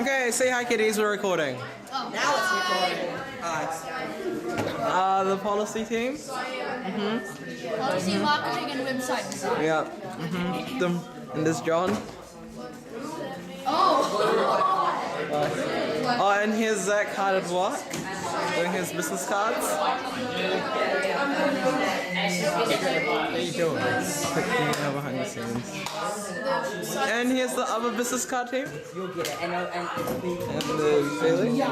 Okay, say hi, kiddies. We're recording. Now it's recording. The policy team. Policy, marketing, and website design. Yeah. And this John. Oh, and here's Zach hard at work, doing his business cards. How you doing? Quickly behind the scenes. And here's the other business card team. You'll get it. And it'll be. And the Bailey.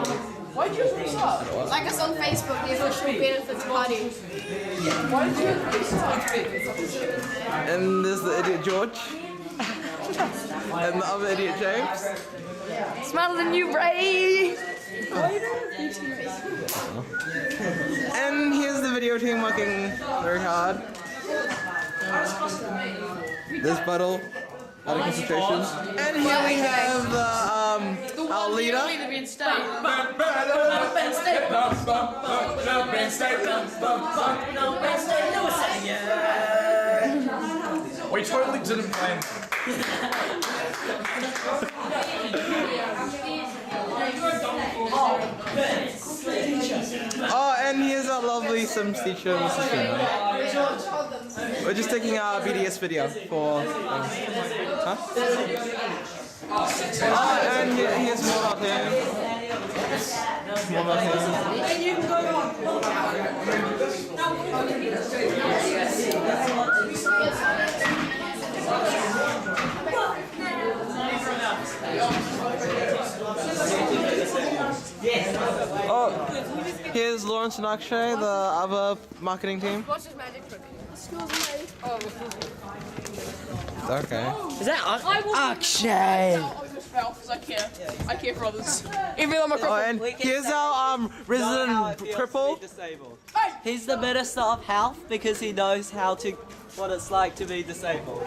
Like us on Facebook, the official benefits party. And there's the idiot George. And the other idiot James. Smarter than you, Bray! And here's the video team working very hard. This Buttle, out of concentration. And here we have our leader. We totally didn't plan. Oh, and here's our lovely Sims teacher, Mrs. Finlay. We're just taking our BDS video for. Huh? Oh, and here's more about him. More about him. Oh, here's Lawrence and Akshay, the other marketing team. What's his magic trick? Excuse me. It's okay. Is that Akshay? I just fell because I care. I care for others. Even though I'm a Oh, cripple. and here's our resident cripple. Disabled. Hey! He's the minister of health because he knows what it's like to be disabled.